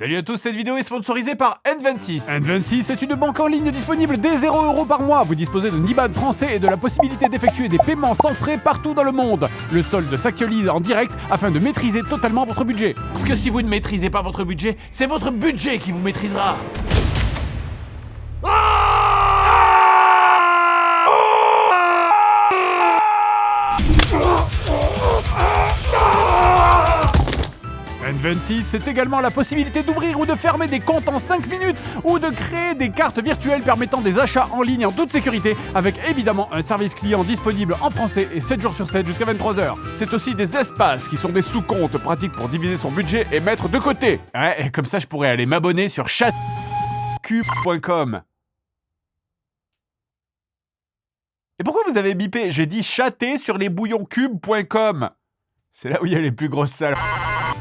Salut à tous, cette vidéo est sponsorisée par N26. N26 est une banque en ligne disponible dès 0€ par mois. Vous disposez d'un IBAN français et de la possibilité d'effectuer des paiements sans frais partout dans le monde. Le solde s'actualise en direct afin de maîtriser totalement votre budget. Parce que si vous ne maîtrisez pas votre budget, c'est votre budget qui vous maîtrisera. N26, c'est également la possibilité d'ouvrir ou de fermer des comptes en 5 minutes ou de créer des cartes virtuelles permettant des achats en ligne en toute sécurité avec évidemment un service client disponible en français et 7 jours sur 7 jusqu'à 23h. C'est aussi des espaces qui sont des sous-comptes pratiques pour diviser son budget et mettre de côté. Ouais, et comme ça je pourrais aller m'abonner sur chatcube.com. Et pourquoi vous avez bipé? J'ai dit chatter sur lesbouillonscube.com. C'est là où il y a les plus grosses salles.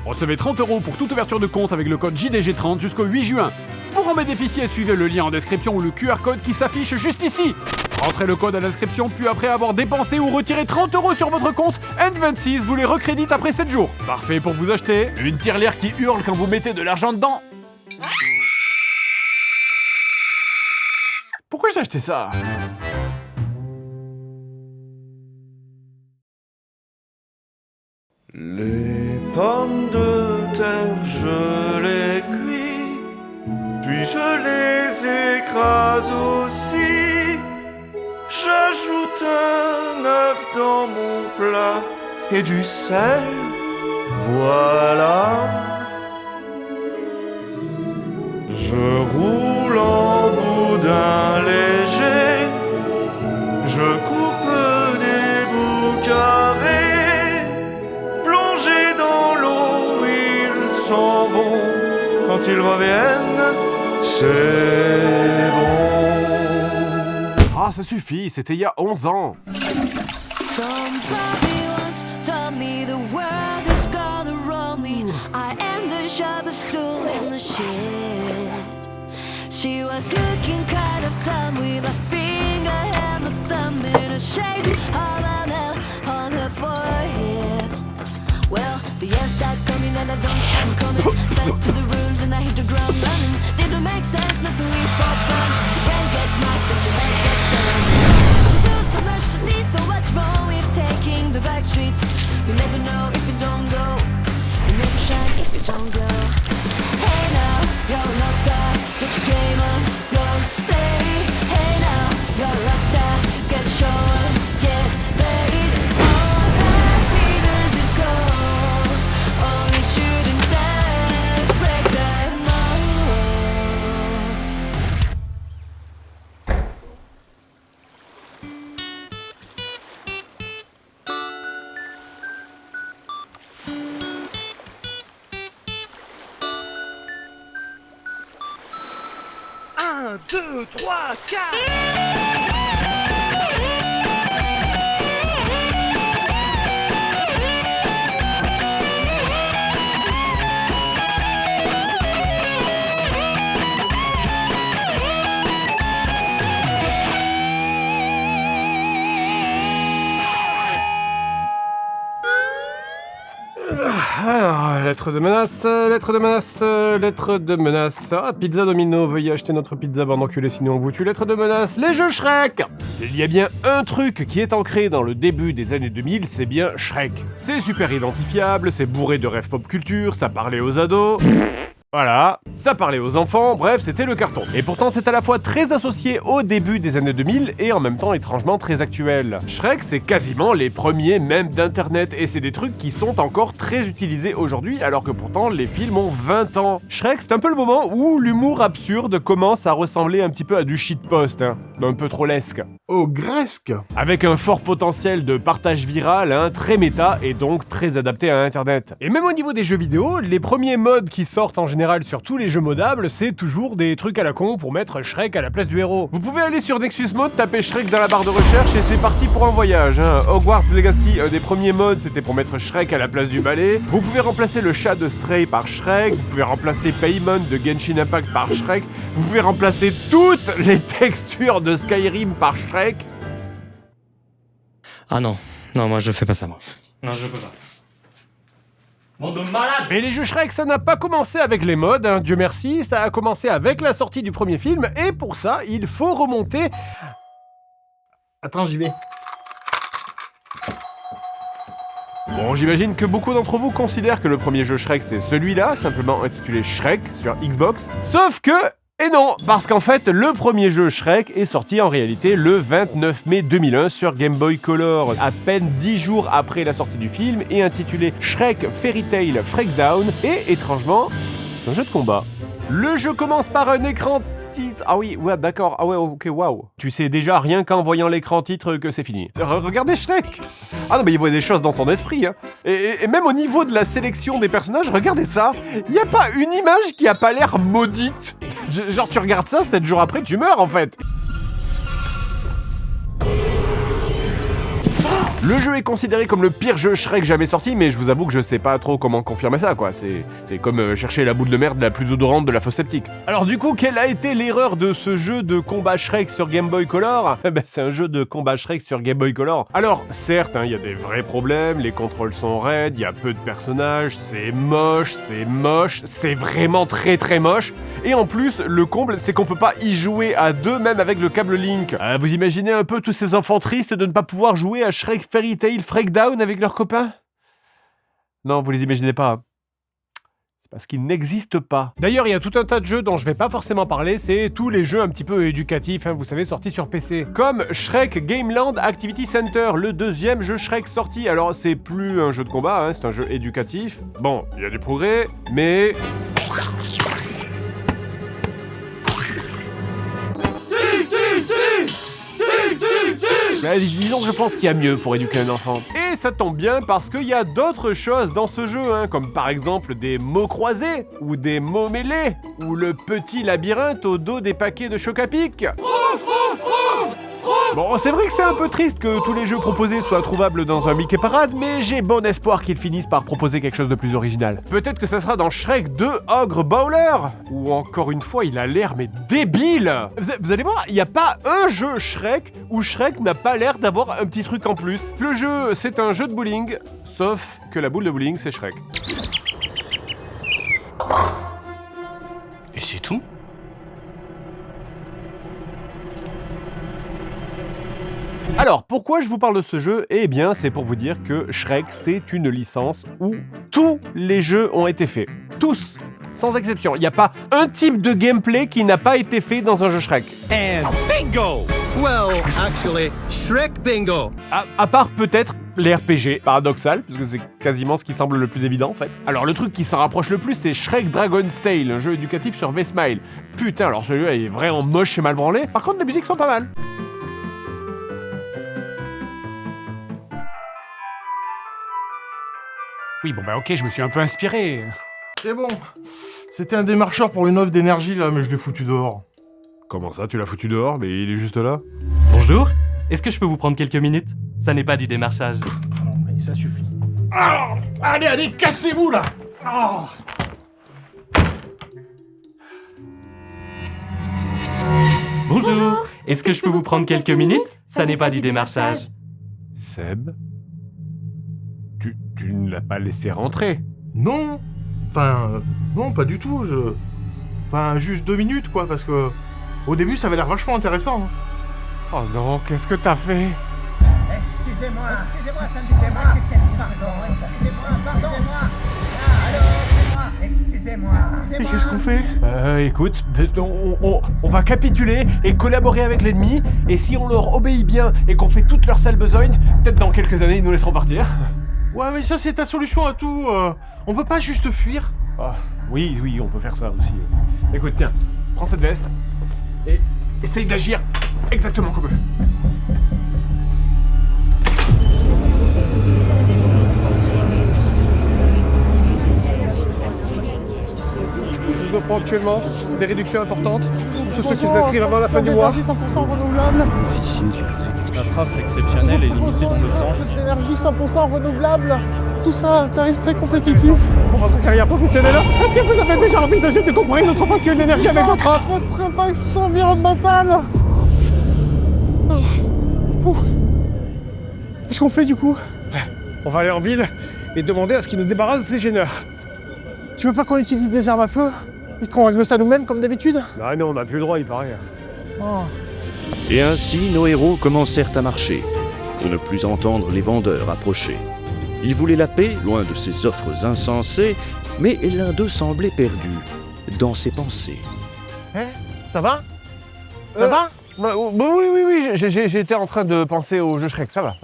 Recevez 30€ pour toute ouverture de compte avec le code JDG30 jusqu'au 8 juin. Pour en bénéficier, suivez le lien en description ou le QR code qui s'affiche juste ici. Rentrez le code à l'inscription, puis après avoir dépensé ou retiré 30€ sur votre compte, N26 vous les recrédite après 7 jours. Parfait pour vous acheter une tirelire qui hurle quand vous mettez de l'argent dedans. Pourquoi j'ai acheté ça? Les pommes de terre, je les cuis, puis je les écrase aussi. J'ajoute un œuf dans mon plat et du sel, voilà. Je roule en boudin léger, je coupe des bouts carrés. S'en vont, quand ils reviennent, c'est bon. Ah, ça suffit, c'était il y a 11 ans. Somebody once told me the world is gonna roll me. I am the sharpest tool in the shed. She was looking kind of dumb with a finger and a thumb in a shape of an L on her forehead. Well, the years start coming and I don't stop coming. Back to the rules and I hit the ground running. Didn't make sense not to leave for fun. You can't get smart but your head gets done. You do so much to see, so what's wrong with taking the back streets? You never know if you don't go. You never shine if you don't glow. Hey now, you're no star, put the game on, go play. Hey now, you're a rock star, get show on, get paid. All that glitters is gold. Only shooting stars break the mold. Un, deux, trois, quatre. Alors, lettre de menace, lettre de menace, lettre de menace. Ah, Pizza Domino, veuillez acheter notre pizza, bande d'enculés, sinon on vous tue. Lettre de menace, les jeux Shrek. S'il y a bien un truc qui est ancré dans le début des années 2000, c'est bien Shrek. C'est super identifiable, c'est bourré de rêves pop culture, ça parlait aux ados. Voilà, ça parlait aux enfants, bref, c'était le carton. Et pourtant, c'est à la fois très associé au début des années 2000 et en même temps étrangement très actuel. Shrek, c'est quasiment les premiers mèmes d'internet et c'est des trucs qui sont encore très utilisés aujourd'hui alors que pourtant les films ont 20 ans. Shrek, c'est un peu le moment où l'humour absurde commence à ressembler un petit peu à du shitpost, hein, un peu trop lesque. Au gresque. Avec un fort potentiel de partage viral, hein, très méta et donc très adapté à internet. Et même au niveau des jeux vidéo, les premiers modes qui sortent en général sur tous les jeux modables, c'est toujours des trucs à la con pour mettre Shrek à la place du héros. Vous pouvez aller sur Nexus Mode, taper Shrek dans la barre de recherche et c'est parti pour un voyage, hein. Hogwarts Legacy, un des premiers modes, c'était pour mettre Shrek à la place du balai. Vous pouvez remplacer le chat de Stray par Shrek, vous pouvez remplacer Paimon de Genshin Impact par Shrek, vous pouvez remplacer toutes les textures de Skyrim par Shrek. Ah non, non, moi je fais pas ça, moi. Non, je peux pas. Bande de malades. Mais les jeux Shrek, ça n'a pas commencé avec les mods, hein, Dieu merci, ça a commencé avec la sortie du premier film, et pour ça, il faut remonter... Attends, j'y vais. Bon, j'imagine que beaucoup d'entre vous considèrent que le premier jeu Shrek, c'est celui-là, simplement intitulé Shrek sur Xbox, sauf que... Et non, parce qu'en fait, le premier jeu Shrek est sorti en réalité le 29 mai 2001 sur Game Boy Color, à peine 10 jours après la sortie du film, et intitulé Shrek Fairy Tail Breakdown, et étrangement, c'est un jeu de combat. Le jeu commence par un écran titre... Ah oui, ouais, d'accord, ah ouais, ok, waouh. Tu sais déjà rien qu'en voyant l'écran titre que c'est fini. Regardez Shrek. Ah non, mais il voit des choses dans son esprit, hein. Et même au niveau de la sélection des personnages, regardez ça. Il n'y a pas une image qui a pas l'air maudite. Genre, tu regardes ça, 7 jours après, tu meurs, en fait. Le jeu est considéré comme le pire jeu Shrek jamais sorti, mais je vous avoue que je sais pas trop comment confirmer ça, quoi. C'est comme chercher la boule de merde la plus odorante de la fosse septique. Alors du coup, quelle a été l'erreur de ce jeu de combat Shrek sur Game Boy Color? Ben, c'est un jeu de combat Shrek sur Game Boy Color. Alors, certes, il y a des vrais problèmes, les contrôles sont raides, il y a peu de personnages, c'est moche, c'est vraiment très très moche. Et en plus, le comble, c'est qu'on peut pas y jouer à deux, même avec le câble Link. Vous imaginez un peu tous ces enfants tristes de ne pas pouvoir jouer à Shrek Fairy Tail Breakdown avec leurs copains? Non, vous les imaginez pas. C'est parce qu'ils n'existent pas. D'ailleurs, il y a tout un tas de jeux dont je vais pas forcément parler, c'est tous les jeux un petit peu éducatifs, vous savez, sortis sur PC. Comme Shrek Gameland Activity Center, le deuxième jeu Shrek sorti. Alors, c'est plus un jeu de combat, c'est un jeu éducatif. Bon, il y a du progrès, mais... Mais disons que je pense qu'il y a mieux pour éduquer un enfant. Et ça tombe bien parce qu'il y a d'autres choses dans ce jeu, comme par exemple des mots croisés, ou des mots mêlés, ou le petit labyrinthe au dos des paquets de Choc-à-Pic. Bon, c'est vrai que c'est un peu triste que tous les jeux proposés soient trouvables dans un Mickey Parade, mais j'ai bon espoir qu'ils finissent par proposer quelque chose de plus original. Peut-être que ça sera dans Shrek 2 Ogre Bowler, où encore une fois il a l'air mais débile. Vous allez voir, il n'y a pas un jeu Shrek où Shrek n'a pas l'air d'avoir un petit truc en plus. Le jeu, c'est un jeu de bowling, sauf que la boule de bowling, c'est Shrek. Et c'est tout? Alors, pourquoi je vous parle de ce jeu? Eh bien, c'est pour vous dire que Shrek, c'est une licence où tous les jeux ont été faits. Tous! Sans exception. Il n'y a pas un type de gameplay qui n'a pas été fait dans un jeu Shrek. And bingo! Well, actually, Shrek bingo! À part peut-être les RPG, paradoxal, parce que c'est quasiment ce qui semble le plus évident en fait. Alors le truc qui s'en rapproche le plus, c'est Shrek Dragon's Tale, un jeu éducatif sur V-Smile. Putain, alors celui-là il est vraiment moche et mal branlé. Par contre, les musiques sont pas mal. Oui, bon bah ok, je me suis un peu inspiré. C'est bon. C'était un démarcheur pour une offre d'énergie là, mais je l'ai foutu dehors. Comment ça, tu l'as foutu dehors, mais il est juste là? Bonjour, est-ce que je peux vous prendre quelques minutes? Ça n'est pas du démarchage. Non mais ça suffit. Ah, allez, cassez-vous là. Ah. Bonjour, est-ce que je peux vous prendre quelques minutes? Ça n'est pas du démarchage. Seb? Tu ne l'as pas laissé rentrer? Non. Enfin, non, pas du tout. Enfin, juste 2 minutes quoi, parce que au début ça avait l'air vachement intéressant. Oh non, qu'est-ce que t'as fait? Excusez-moi, ça me fait mal. Pardon. Excusez-moi. Et qu'est-ce qu'on fait? Écoute, on va capituler et collaborer avec l'ennemi, et si on leur obéit bien et qu'on fait toute leur sale besogne, peut-être dans quelques années ils nous laisseront partir. Ouais, mais ça c'est ta solution à tout. On peut pas juste fuir. Oh, oui, on peut faire ça aussi. Écoute, tiens, prends cette veste et essaye d'agir exactement comme eux. Nous offrons actuellement des réductions importantes. Tous ceux qui s'inscrivent avant la fin du mois. 100% renouvelable. La frappe exceptionnelle et limitée dans le temps. D'énergie 100% renouvelable. Tout ça à un tarif très compétitif. Pour votre carrière professionnelle, est-ce que vous avez déjà envisagé de comparer notre facture d'énergie avec votre offre? Votre impact environnemental. Qu'est-ce qu'on fait du coup? On va aller en ville et demander à ce qu'il nous débarrasse de ces gêneurs. Tu veux pas qu'on utilise des armes à feu et qu'on règle ça nous-mêmes comme d'habitude? Ah non, on n'a plus le droit, il paraît. Oh. Et ainsi, nos héros commencèrent à marcher, pour ne plus entendre les vendeurs approcher. Ils voulaient la paix, loin de ces offres insensées, mais l'un d'eux semblait perdu dans ses pensées. Ça va? Ça va? Oui, j'étais en train de penser au jeu Shrek, ça va.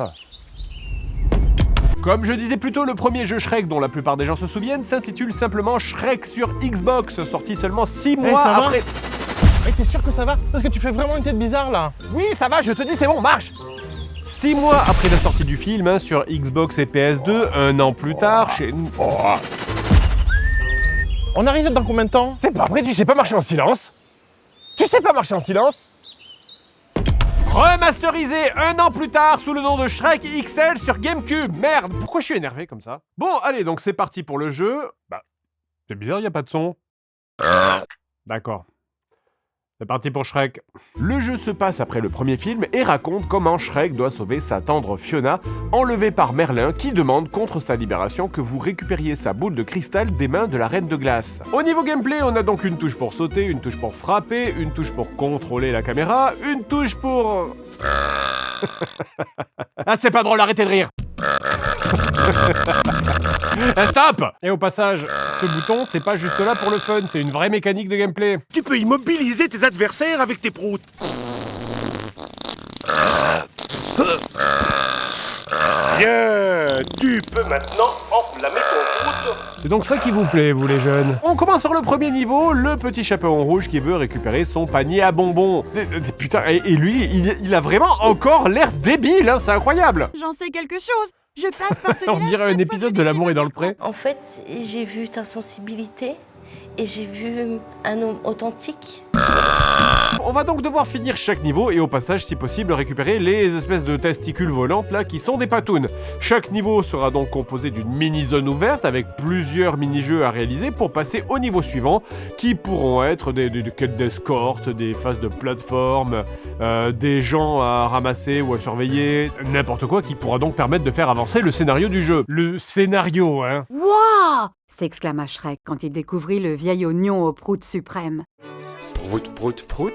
Comme je disais plus tôt, le premier jeu Shrek, dont la plupart des gens se souviennent, s'intitule simplement Shrek sur Xbox, sorti seulement 6 mois après... T'es sûr que ça va? Parce que tu fais vraiment une tête bizarre, là. Oui, ça va, je te dis, c'est bon, marche. 6 mois après la sortie du film, hein, sur Xbox et PS2, 1 an plus tard, chez nous... On arrive dans combien de temps? C'est pas vrai, tu sais pas marcher en silence? Tu sais pas marcher en silence? Remasterisé 1 an plus tard sous le nom de Shrek XL sur GameCube. Merde, pourquoi je suis énervé comme ça? Bon, allez, donc c'est parti pour le jeu. Bah, c'est bizarre, y a pas de son. D'accord. C'est parti pour Shrek. Le jeu se passe après le premier film et raconte comment Shrek doit sauver sa tendre Fiona, enlevée par Merlin, qui demande contre sa libération que vous récupériez sa boule de cristal des mains de la Reine de Glace. Au niveau gameplay, on a donc une touche pour sauter, une touche pour frapper, une touche pour contrôler la caméra, une touche pour... Ah, c'est pas drôle, arrêtez de rire. Stop! Et au passage, ce bouton, c'est pas juste là pour le fun, c'est une vraie mécanique de gameplay. Tu peux immobiliser tes adversaires avec tes proutes. Bien, tu peux maintenant enflammer ton prout. C'est donc ça qui vous plaît, vous les jeunes. On commence par le premier niveau, le petit chaperon rouge qui veut récupérer son panier à bonbons. Putain, et lui, il a vraiment encore l'air débile, hein, c'est incroyable. J'en sais quelque chose. Je passe par ce On dirait un épisode de L'amour est dans le pré. En fait, j'ai vu ta sensibilité et j'ai vu un homme authentique. On va donc devoir finir chaque niveau et au passage, si possible, récupérer les espèces de testicules volantes là qui sont des patounes. Chaque niveau sera donc composé d'une mini-zone ouverte avec plusieurs mini-jeux à réaliser pour passer au niveau suivant qui pourront être des quêtes d'escorte, des phases de plateforme, des gens à ramasser ou à surveiller, n'importe quoi qui pourra donc permettre de faire avancer le scénario du jeu. Le scénario, hein. Wouah! S'exclama Shrek quand il découvrit le vieil oignon au prout suprême. Prout, prout, prout.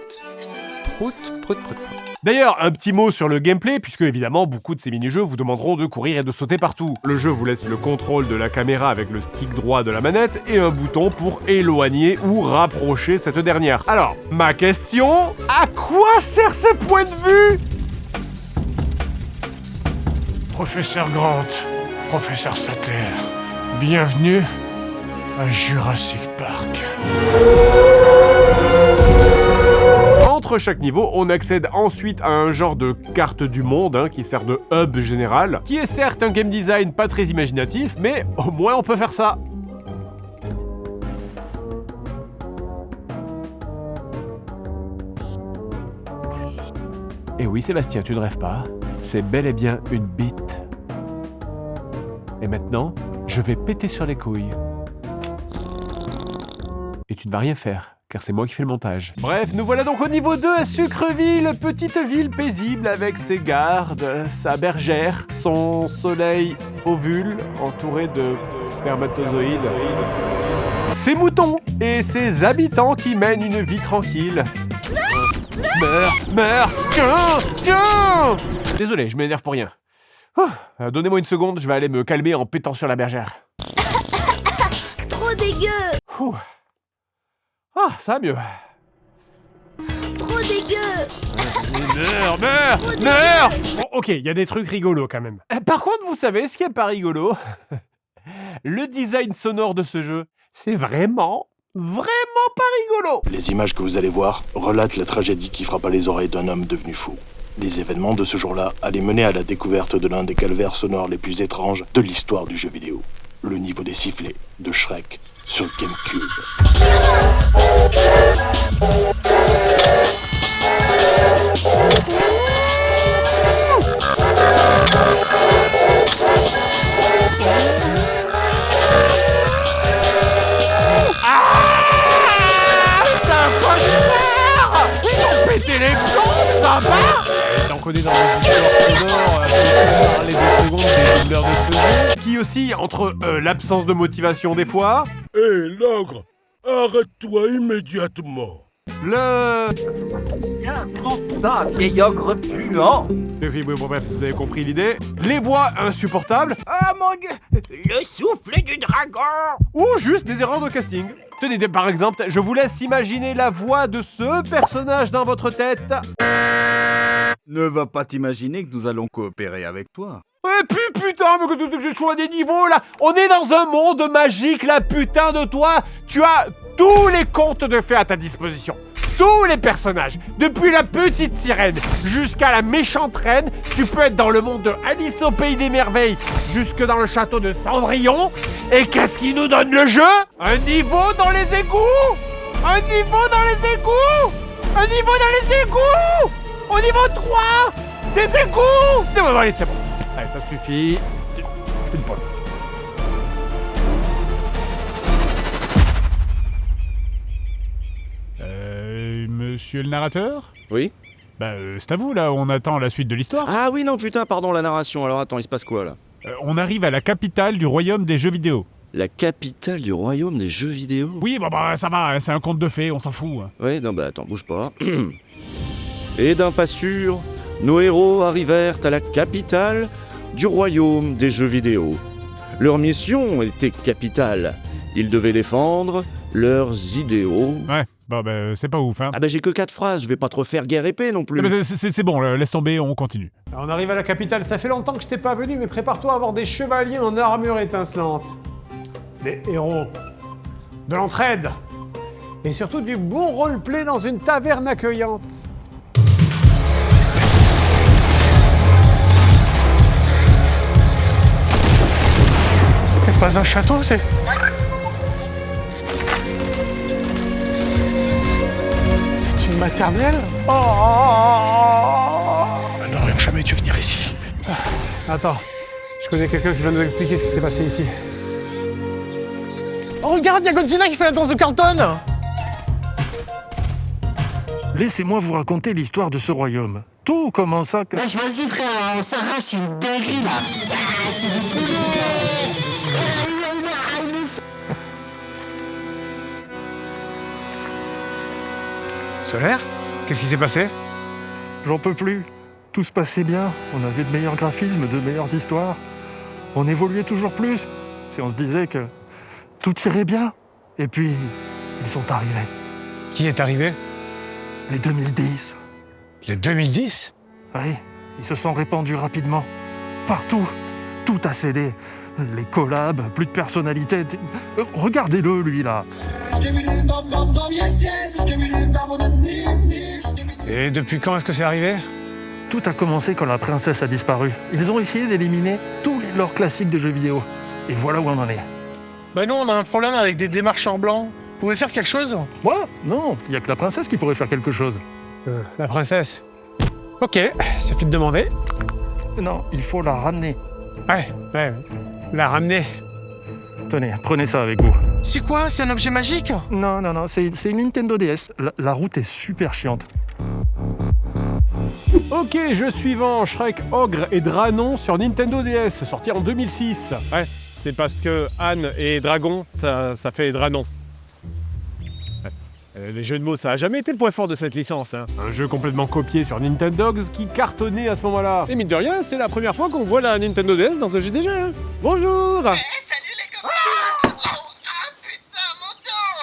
Prout, prout, prout, prout. D'ailleurs, un petit mot sur le gameplay, puisque évidemment, beaucoup de ces mini-jeux vous demanderont de courir et de sauter partout. Le jeu vous laisse le contrôle de la caméra avec le stick droit de la manette et un bouton pour éloigner ou rapprocher cette dernière. Alors, ma question, à quoi sert ce point de vue? Professeur Grant, professeur Statler, bienvenue à Jurassic Park. Entre chaque niveau, on accède ensuite à un genre de carte du monde hein, qui sert de hub général, qui est certes un game design pas très imaginatif, mais au moins on peut faire ça. Et oui Sébastien, tu ne rêves pas, c'est bel et bien une bite. Et maintenant, je vais péter sur les couilles. Et tu ne vas rien faire, car c'est moi qui fais le montage. Bref, nous voilà donc au niveau 2 à Sucreville, petite ville paisible avec ses gardes, sa bergère, son soleil ovule entouré de spermatozoïdes, ses moutons et ses habitants qui mènent une vie tranquille. Meurs, tiens. Désolé, je m'énerve pour rien. Donnez-moi une seconde, je vais aller me calmer en pétant sur la bergère. Trop dégueu. Ah, ça va mieux. Trop dégueu. Meurs. Bon, ok, il y a des trucs rigolos quand même. Par contre, vous savez ce qui est pas rigolo? Le design sonore de ce jeu, c'est vraiment pas rigolo. Les images que vous allez voir relatent la tragédie qui frappa les oreilles d'un homme devenu fou. Les événements de ce jour-là allaient mener à la découverte de l'un des calvaires sonores les plus étranges de l'histoire du jeu vidéo. Le niveau des sifflets de Shrek sur GameCube. C'est un cauchemar! Ils ont pété les plombs, ça va! Et tant qu'on est dans les histoires sonores, Les 2 secondes, des doubleurs de cheveux. Qui aussi, entre l'absence de motivation des fois... Hé, l'ogre, arrête-toi immédiatement. Le... Ça, vieil ogre puant. Bon, bref, vous avez compris l'idée. Les voix insupportables. Oh mon dieu, le souffle du dragon. Ou juste des erreurs de casting. Tenez, par exemple, je vous laisse imaginer la voix de ce personnage dans votre tête. Ne va pas t'imaginer que nous allons coopérer avec toi. Et puis putain, mais que je suis à des niveaux là. On est dans un monde magique là, putain de toi. Tu as tous les contes de fées à ta disposition. Tous les personnages, depuis la petite sirène jusqu'à la méchante reine, tu peux être dans le monde de Alice au pays des merveilles, jusque dans le château de Cendrillon. Et qu'est-ce qui nous donne le jeu? Un niveau dans les égouts. Un niveau dans les égouts. Un niveau dans les égouts. Au niveau 3 des égouts. Non, allez, c'est bon. Allez, ça suffit. Je fais une pause. Monsieur le narrateur? Oui? Bah, c'est à vous, là, on attend la suite de l'histoire. Ah oui, non, putain, pardon, la narration. Alors attends, il se passe quoi, là? On arrive à la capitale du royaume des jeux vidéo. La capitale du royaume des jeux vidéo? Oui, bah ça va, hein, c'est un conte de fées, on s'en fout. Oui, non, bah attends, bouge pas. Et d'un pas sûr, nos héros arrivèrent à la capitale du royaume des jeux vidéo. Leur mission était capitale. Ils devaient défendre leurs idéaux. Ouais. Bah, c'est pas ouf, hein. Ah bah j'ai que 4 phrases, je vais pas trop faire guerre épée non plus. C'est bon, laisse tomber, on continue. Alors on arrive à la capitale, ça fait longtemps que je t'ai pas venu, mais prépare-toi à avoir des chevaliers en armure étincelante. Des héros. De l'entraide. Et surtout du bon roleplay dans une taverne accueillante. C'est pas un château, c'est... C'est une maternelle? Oh, non, jamais tu venir ici. Attends, je connais quelqu'un qui va nous expliquer ce qui s'est passé ici. Oh, regarde, y'a Godzilla qui fait la danse de Carlton. Laissez-moi vous raconter l'histoire de ce royaume. Tout commença que... Vas-y frère, on s'arrache une dinguerie là. Solaire? Qu'est-ce qui s'est passé? J'en peux plus. Tout se passait bien. On avait de meilleurs graphismes, de meilleures histoires. On évoluait toujours plus. Et on se disait que tout irait bien. Et puis, ils sont arrivés. Qui est arrivé? Les 2010. Les 2010? Oui, ils se sont répandus rapidement. Partout. Tout a cédé. Les collabs, plus de personnalité. Regardez-le, lui, là. Et depuis quand est-ce que c'est arrivé? Tout a commencé quand la princesse a disparu. Ils ont essayé d'éliminer tous les lores classiques de jeux vidéo. Et voilà où on en est. Bah nous, on a un problème avec des démarcheurs blancs. Vous pouvez faire quelque chose? Moi? Non, il n'y a que la princesse qui pourrait faire quelque chose. La princesse? Ok, suffit de demander. Non, il faut la ramener. Ouais. La ramener. Tenez, prenez ça avec vous. C'est quoi? C'est un objet magique? Non, c'est une Nintendo DS. La route est super chiante. Ok, jeu suivant, Shrek, Ogre et Dranon sur Nintendo DS, sorti en 2006. Ouais, c'est parce que Anne et Dragon, ça fait Dranon. Les jeux de mots, ça a jamais été le point fort de cette licence. Hein. Un jeu complètement copié sur Nintendogs qui cartonnait à ce moment-là. Et mine de rien, c'est la première fois qu'on voit la Nintendo DS dans un jeu déjà. Hein. Bonjour. Salut les copains. Putain, mon dos.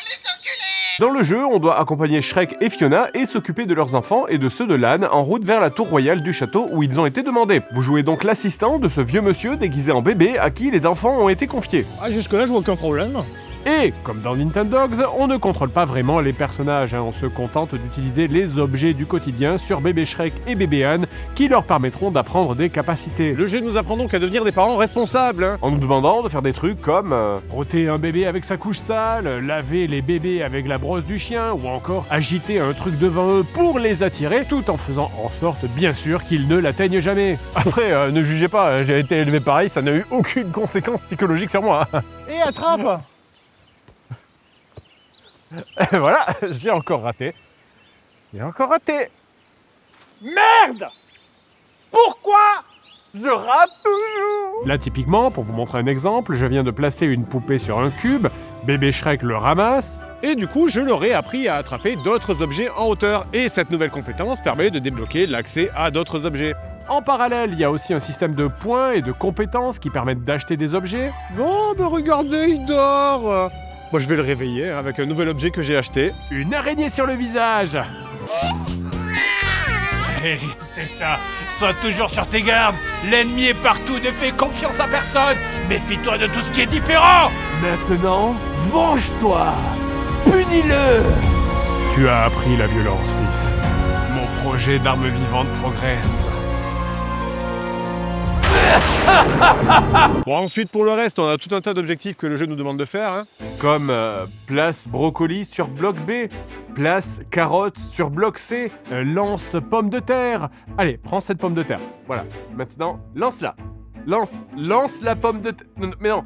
Les enculés. Dans le jeu, on doit accompagner Shrek et Fiona et s'occuper de leurs enfants et de ceux de l'âne en route vers la tour royale du château où ils ont été demandés. Vous jouez donc l'assistant de ce vieux monsieur déguisé en bébé à qui les enfants ont été confiés. Jusque-là, je vois aucun problème. Et, comme dans Nintendogs, on ne contrôle pas vraiment les personnages, hein. On se contente d'utiliser les objets du quotidien sur bébé Shrek et bébé Anne qui leur permettront d'apprendre des capacités. Le jeu nous apprend donc à devenir des parents responsables, hein, en nous demandant de faire des trucs comme frotter un bébé avec sa couche sale, laver les bébés avec la brosse du chien, ou encore agiter un truc devant eux pour les attirer, tout en faisant en sorte, bien sûr, qu'ils ne l'atteignent jamais. Après, ne jugez pas, j'ai été élevé pareil, ça n'a eu aucune conséquence psychologique sur moi. Et attrape. Voilà, j'ai encore raté. Merde! Pourquoi Je rate toujours. Là, typiquement, pour vous montrer un exemple, je viens de placer une poupée sur un cube, bébé Shrek le ramasse, et du coup, je leur ai appris à attraper d'autres objets en hauteur. Et cette nouvelle compétence permet de débloquer l'accès à d'autres objets. En parallèle, il y a aussi un système de points et de compétences qui permettent d'acheter des objets. Oh, mais regardez, il dort. Moi, je vais le réveiller avec un nouvel objet que j'ai acheté. Une araignée sur le visage. Hey, c'est ça. Sois toujours sur tes gardes. L'ennemi est partout, ne fais confiance à personne. Méfie-toi de tout ce qui est différent. Maintenant, venge-toi. Punis-le. Tu as appris la violence, fils. Mon projet d'arme vivante progresse. Bon, ensuite, pour le reste, on a tout un tas d'objectifs que le jeu nous demande de faire, hein. Comme place brocoli sur bloc B, place carotte sur bloc C, lance pomme de terre. Allez, prends cette pomme de terre. Voilà, maintenant, lance-la. Lance la pomme de terre. Mais non,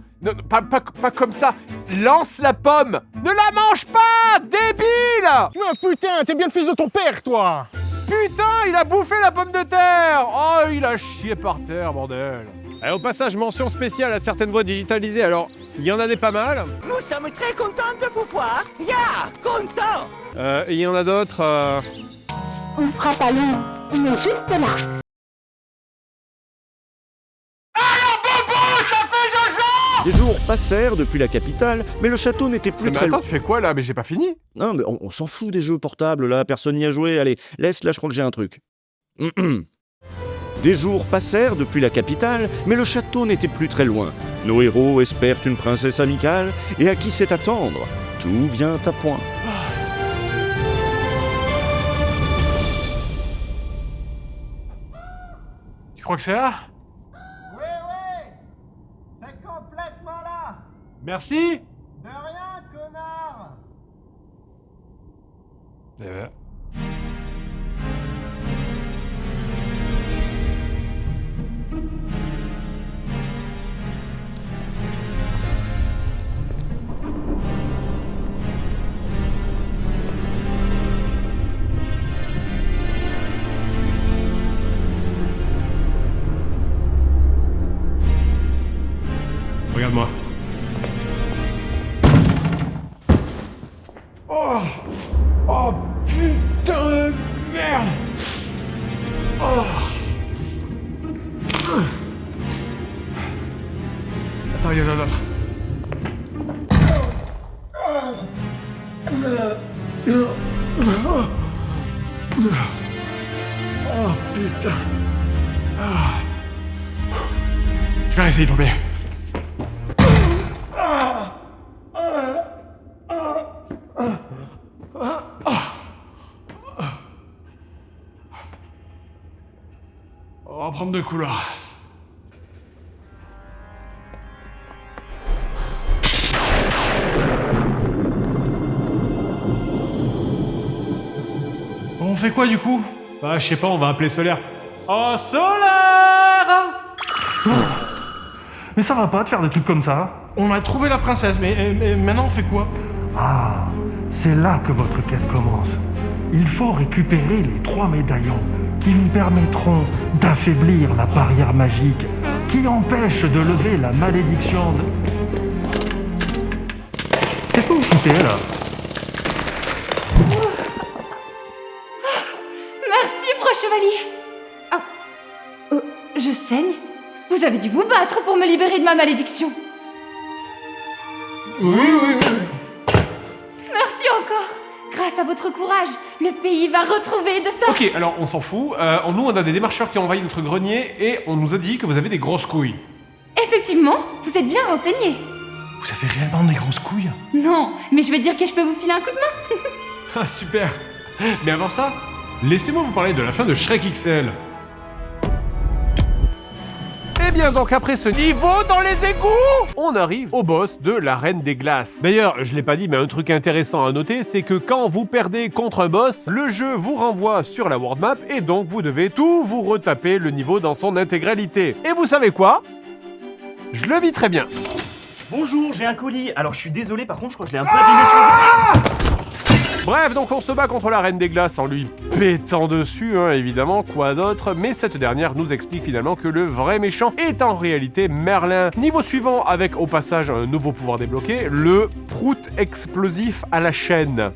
pas comme ça. Lance la pomme. Ne la mange pas, débile. Oh putain, t'es bien le fils de ton père, toi. Putain, il a bouffé la pomme de terre. Oh, il a chié par terre, bordel. Allez, au passage, mention spéciale à certaines voix digitalisées. Alors, il y en a des pas mal. Nous sommes très contents de vous voir. Content. Et il y en a d'autres. On sera pas loin, on est juste là. Des jours passèrent depuis la capitale, mais le château n'était plus Mais très attends, loin. tu fais quoi là? Mais j'ai pas fini. Non, mais on s'en fout des jeux portables, là, personne n'y a joué. Allez, laisse, là, je crois que j'ai un truc. Des jours passèrent depuis la capitale, mais le château n'était plus très loin. Nos héros espèrent une princesse amicale, et à qui c'est attendre? Tout vient à point. Tu crois que c'est là? Oui, c'est complètement là. Merci. De rien, connard. Eh ben. Regarde-moi. Oh putain de merde. Attends, il y en a un autre. Oh putain. Je vais essayer de tomber. On va prendre 2 couloirs. On fait quoi du coup? Bah je sais pas, on va appeler Solaire. Oh Solaire! Mais ça va pas de faire des trucs comme ça. On a trouvé la princesse, mais maintenant on fait quoi? Ah, c'est là que votre quête commence. Il faut récupérer les 3 médaillons qui vous permettront d'affaiblir la barrière magique qui empêche de lever la malédiction de... Qu'est-ce que vous foutez là? Merci, Pro-Chevalier. Je saigne. Vous avez dû vous battre pour me libérer de ma malédiction. Oui. Merci encore. Grâce à votre courage, le pays va retrouver de ça. Ok, alors on s'en fout. Nous, on a des démarcheurs qui ont envahi notre grenier et on nous a dit que vous avez des grosses couilles. Effectivement, vous êtes bien renseigné. Vous avez réellement des grosses couilles? Non, mais je veux dire que je peux vous filer un coup de main. Ah, super. Mais avant ça, laissez-moi vous parler de la fin de Shrek XL. Eh bien donc après ce niveau dans les égouts, on arrive au boss de la Reine des Glaces. D'ailleurs, je l'ai pas dit, mais un truc intéressant à noter, c'est que quand vous perdez contre un boss, le jeu vous renvoie sur la world map et donc vous devez tout vous retaper le niveau dans son intégralité. Et vous savez quoi? Je le vis très bien. Bonjour, j'ai un colis. Alors je suis désolé, par contre, je crois que je l'ai un peu abîmé sur le... Bref, donc on se bat contre la Reine des Glaces en lui pétant dessus, hein, évidemment, quoi d'autre. Mais cette dernière nous explique finalement que le vrai méchant est en réalité Merlin. Niveau suivant, avec au passage un nouveau pouvoir débloqué, le prout explosif à la chaîne.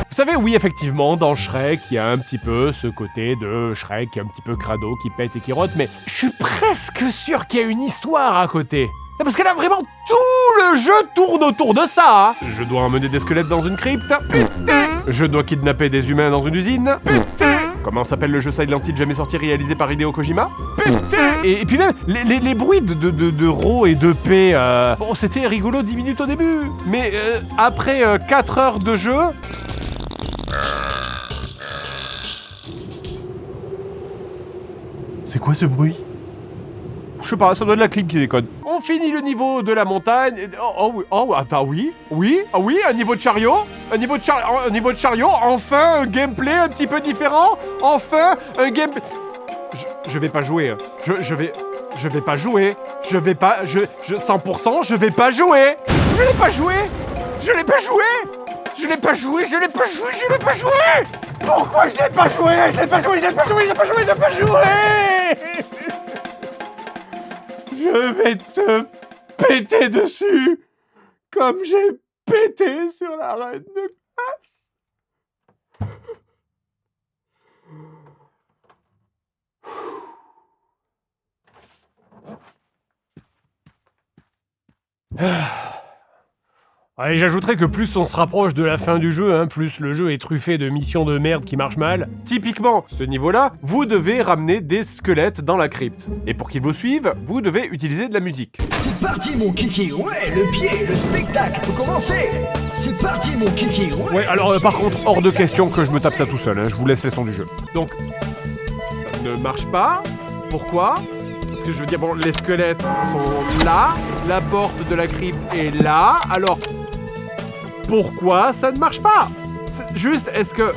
Vous savez, oui, effectivement, dans Shrek, il y a un petit peu ce côté de Shrek un petit peu crado, qui pète et qui rote, mais je suis presque sûr qu'il y a une histoire à côté. Parce que là, vraiment, tout le jeu tourne autour de ça. Hein. Je dois emmener des squelettes dans une crypte. Putain. Je dois kidnapper des humains dans une usine. Putain. Comment s'appelle le jeu Silent Hill jamais sorti réalisé par Hideo Kojima? Putain. Et puis même, les bruits de Ro et de P, bon, c'était rigolo 10 minutes au début. Mais après 4 heures de jeu... C'est quoi ce bruit? Je sais pas, ça doit être la clim qui déconne. On finit le niveau de la montagne. Attends, oui, un niveau de chariot. Un niveau de chariot. Enfin, un gameplay un petit peu différent. Enfin, un gameplay... Je vais pas jouer. Hein. Je vais pas jouer. 100%, je vais pas jouer. Je l'ai pas joué. Pourquoi je l'ai pas joué? Je vais te péter dessus comme j'ai pété sur la Reine de Glace. Allez, j'ajouterais que plus on se rapproche de la fin du jeu, hein, plus le jeu est truffé de missions de merde qui marchent mal. Typiquement, ce niveau-là, vous devez ramener des squelettes dans la crypte. Et pour qu'ils vous suivent, vous devez utiliser de la musique. C'est parti mon kiki, ouais, le pied, le spectacle peut commencer. C'est parti mon kiki, ouais. Ouais, alors par contre, hors de question que je me tape ça tout seul, hein, je vous laisse les sons du jeu. Donc, ça ne marche pas. Pourquoi ? Parce que je veux dire, bon, les squelettes sont là, la porte de la crypte est là, alors... Pourquoi ça ne marche pas? Juste, est-ce que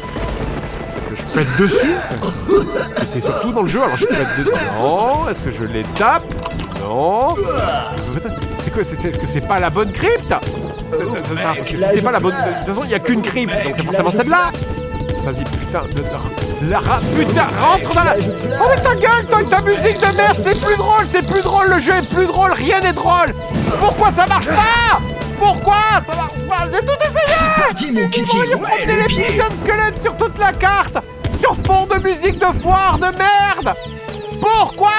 je pète dessus? C'était surtout dans le jeu, alors je pète dedans. Non, est-ce que je les tape? Non. C'est quoi? Est-ce que c'est pas la bonne crypte? Parce que si c'est pas la bonne... De toute façon, il n'y a qu'une crypte, donc c'est forcément celle-là. Vas-y, putain, putain, rentre dans la... Oh mais ta gueule, toi, ta musique de merde, c'est plus drôle, le jeu est plus drôle, rien n'est drôle. Pourquoi ça marche pas? Pourquoi ça marche pas? J'ai tout essayé. Mon kiki, il promener les putains de squelettes sur toute la carte, sur fond de musique de foire de merde. Pourquoi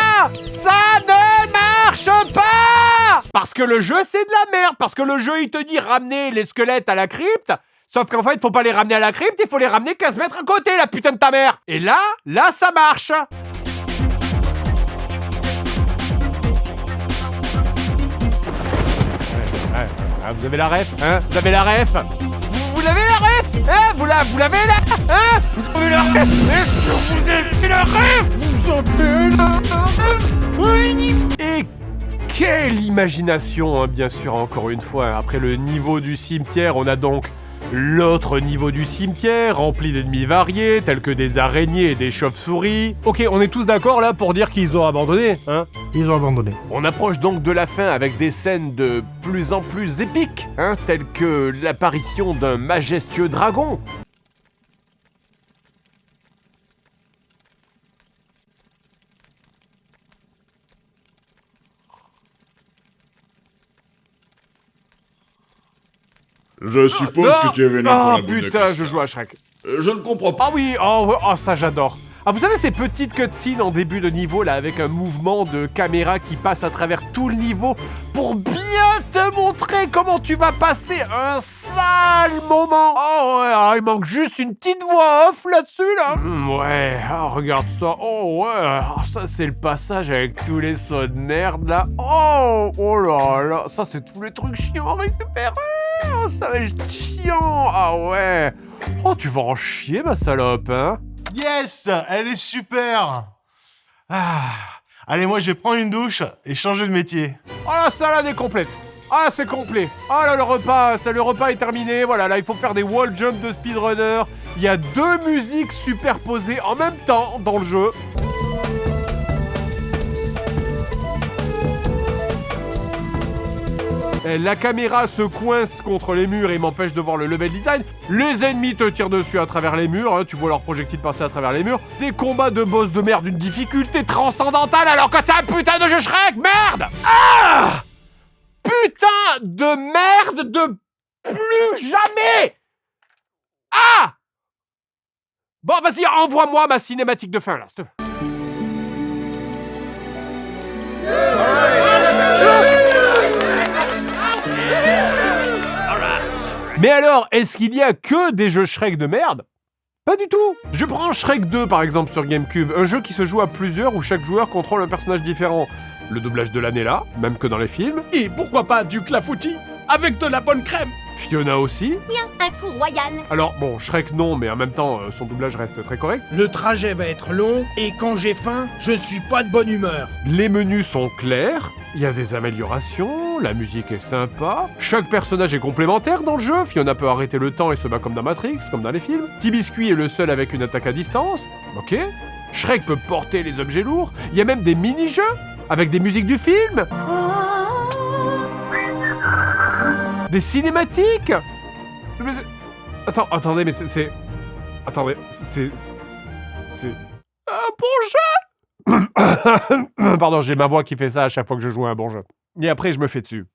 ça ne marche pas? Parce que le jeu c'est de la merde, parce que le jeu il te dit ramener les squelettes à la crypte. Sauf qu'en fait, il faut pas les ramener à la crypte, il faut les ramener 15 mètres à côté, la putain de ta mère. Et là, ça marche. Vous avez la ref, hein? Vous avez la ref? Vous l'avez la ref? Hein? Vous l'avez là? Hein? Vous avez la ref? Est-ce que vous avez la ref? Vous avez la ref? Et quelle imagination, hein, bien sûr, encore une fois. Après le niveau du cimetière, on a donc l'autre niveau du cimetière, rempli d'ennemis variés, tels que des araignées et des chauves-souris. Ok, on est tous d'accord là pour dire qu'ils ont abandonné, hein? Ils ont abandonné. On approche donc de la fin avec des scènes de plus en plus épiques, hein, telles que l'apparition d'un majestueux dragon. Je suppose que tu es venu pour la boule de putain, cristal. je joue à Shrek. Je ne comprends pas. Ah oui, oh ça j'adore. Ah, vous savez ces petites cutscenes en début de niveau là avec un mouvement de caméra qui passe à travers tout le niveau pour bien te montrer comment tu vas passer un sale moment. Oh ouais, il manque juste une petite voix off là-dessus là. Ouais, regarde ça. Oh ouais, ça c'est le passage avec tous les sauts de merde là. Oh là là, ça c'est tous les trucs chiants à récupérer. Oh, ça va être chiant. Ah ouais. Oh, tu vas en chier ma salope, hein. Yes, elle est super. Allez, moi je vais prendre une douche et changer de métier. Oh la salade est complète. Ah, c'est complet. Ah là, le repas est terminé. Voilà, là, il faut faire des wall jump de speedrunner. Il y a 2 musiques superposées en même temps dans le jeu. La caméra se coince contre les murs et m'empêche de voir le level design. Les ennemis te tirent dessus à travers les murs, hein, tu vois leurs projectiles passer à travers les murs. Des combats de boss de merde d'une difficulté transcendantale alors que c'est un putain de jeu Shrek, merde! Ah! Putain de merde de plus jamais! Ah! Bon, vas-y, envoie-moi ma cinématique de fin, là, s'il te plaît. Mais alors, est-ce qu'il y a que des jeux Shrek de merde? Pas du tout. Je prends Shrek 2 par exemple sur GameCube, un jeu qui se joue à plusieurs où chaque joueur contrôle un personnage différent. Le doublage de l'année là, même que dans les films. Et pourquoi pas du clafoutis avec de la bonne crème? Fiona aussi. Bien, un four royal. Alors bon, Shrek non, mais en même temps, son doublage reste très correct. Le trajet va être long et quand j'ai faim, je suis pas de bonne humeur. Les menus sont clairs, il y a des améliorations, la musique est sympa, chaque personnage est complémentaire dans le jeu, Fiona peut arrêter le temps et se bat comme dans Matrix, comme dans les films. T-Biscuit est le seul avec une attaque à distance, ok. Shrek peut porter les objets lourds, il y a même des mini-jeux avec des musiques du film. Des cinématiques. Mais attendez, mais c'est... Attendez, c'est... un bon jeu. Pardon, j'ai ma voix qui fait ça à chaque fois que je joue à un bon jeu. Et après, je me fais dessus.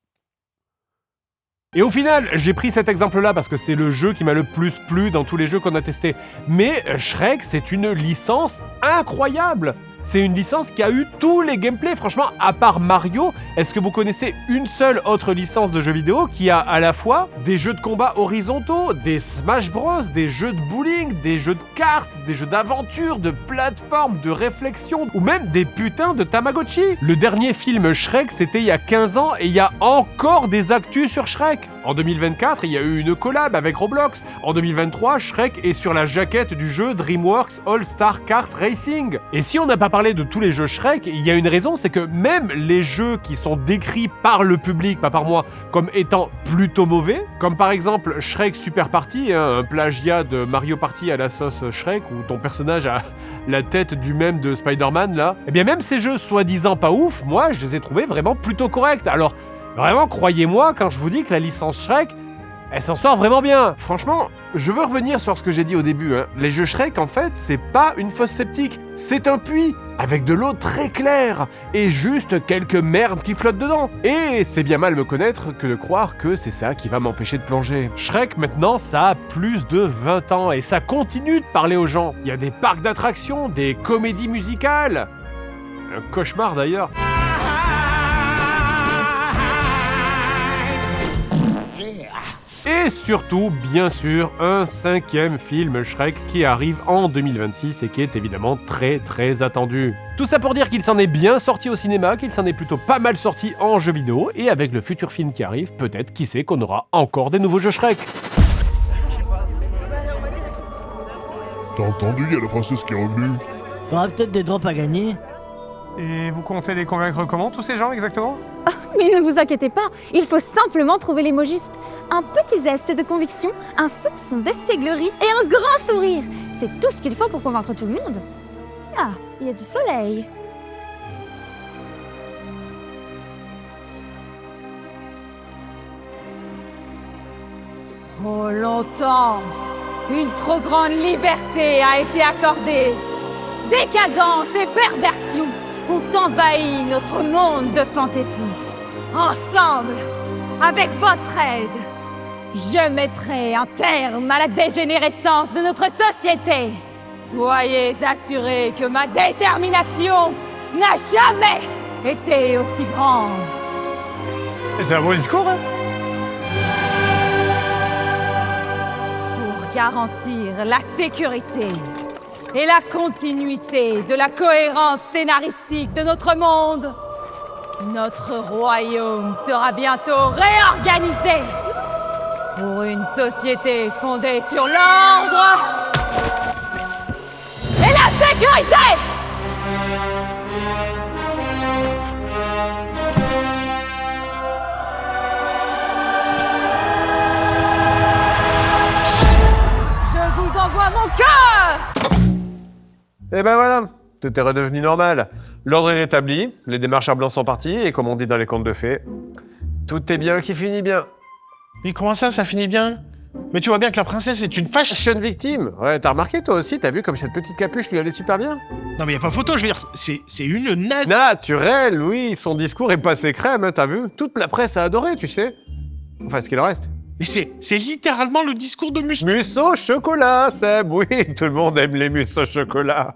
Et au final, j'ai pris cet exemple-là parce que c'est le jeu qui m'a le plus plu dans tous les jeux qu'on a testés. Mais Shrek, c'est une licence incroyable. C'est une licence qui a eu tous les gameplays. Franchement, à part Mario, est-ce que vous connaissez une seule autre licence de jeux vidéo qui a à la fois des jeux de combat horizontaux, des Smash Bros, des jeux de bowling, des jeux de cartes, des jeux d'aventure, de plateforme, de réflexion, ou même des putains de Tamagotchi? Le dernier film Shrek, c'était il y a 15 ans et il y a encore des actus sur Shrek. En 2024, il y a eu une collab avec Roblox. En 2023, Shrek est sur la jaquette du jeu DreamWorks All-Star Kart Racing. Et si on n'a pas parlé de tous les jeux Shrek, il y a une raison, c'est que même les jeux qui sont décrits par le public, pas par moi, comme étant plutôt mauvais, comme par exemple Shrek Super Party, hein, un plagiat de Mario Party à la sauce Shrek, où ton personnage a la tête du même de Spider-Man, là, et bien même ces jeux soi-disant pas ouf, moi je les ai trouvés vraiment plutôt corrects. Alors, vraiment, croyez-moi quand je vous dis que la licence Shrek, elle s'en sort vraiment bien. Franchement, je veux revenir sur ce que j'ai dit au début, hein. Les jeux Shrek, en fait, c'est pas une fosse septique, c'est un puits, avec de l'eau très claire, et juste quelques merdes qui flottent dedans. Et c'est bien mal me connaître que de croire que c'est ça qui va m'empêcher de plonger. Shrek, maintenant, ça a plus de 20 ans, et ça continue de parler aux gens. Il y a des parcs d'attractions, des comédies musicales. Un cauchemar d'ailleurs. Et surtout, bien sûr, un 5e film Shrek qui arrive en 2026 et qui est évidemment très très attendu. Tout ça pour dire qu'il s'en est bien sorti au cinéma, qu'il s'en est plutôt pas mal sorti en jeu vidéo, et avec le futur film qui arrive, peut-être, qui sait, qu'on aura encore des nouveaux jeux Shrek. T'as entendu, il y a la princesse qui est revenue. Il y aura peut-être des drops à gagner. Et vous comptez les convaincre comment, tous ces gens, exactement? Mais ne vous inquiétez pas, il faut simplement trouver les mots justes. Un petit zeste de conviction, un soupçon d'espièglerie et un grand sourire. C'est tout ce qu'il faut pour convaincre tout le monde. Ah, il y a du soleil. Trop longtemps, une trop grande liberté a été accordée. Décadence et perversion ont envahi notre monde de fantaisie. Ensemble, avec votre aide, je mettrai un terme à la dégénérescence de notre société. Soyez assurés que ma détermination n'a jamais été aussi grande. C'est un bon discours, hein? Pour garantir la sécurité et la continuité de la cohérence scénaristique de notre monde, notre royaume sera bientôt réorganisé pour une société fondée sur l'ordre et la sécurité. Je vous envoie mon cœur. Et ben voilà, tout est redevenu normal. L'ordre est rétabli, les démarcheurs blancs sont partis, et comme on dit dans les contes de fées, Tout est bien qui finit bien. Mais comment ça finit bien? Mais tu vois bien que la princesse est une fashion victime. Ouais, t'as remarqué toi aussi, t'as vu comme cette petite capuche lui allait super bien? Non mais y a pas photo, je veux dire, c'est une naze. Naturel, oui, son discours est passé crème, hein, t'as vu? Toute la presse a adoré, tu sais. Enfin, ce qu'il en reste. Mais c'est littéralement le discours de Musso. Musso au chocolat, Seb, oui, tout le monde aime les Musso au chocolat.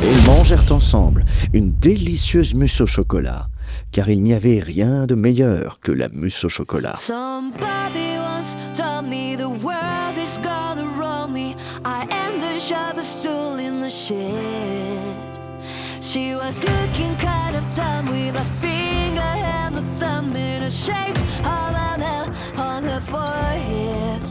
Et ils mangèrent ensemble une délicieuse mousse au chocolat, car il n'y avait rien de meilleur que la mousse au chocolat. Somebody once told me the world is gonna roll me. I am the sharpest tool in the shed. She was looking kind of dumb with a finger and a thumb in a shape of an L on her forehead.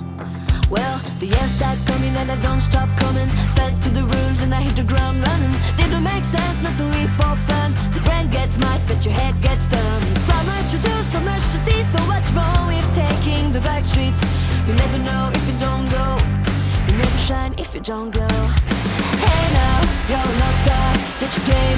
Well, the years start coming and I don't stop coming. Fed to the rules and I hit the ground running. Didn't make sense not to live for fun. Your brain gets mad but your head gets done. So much to do, so much to see. So what's wrong with taking the back streets? You never know if you don't go. You never shine if you don't glow. Hey now, you're no star that you gave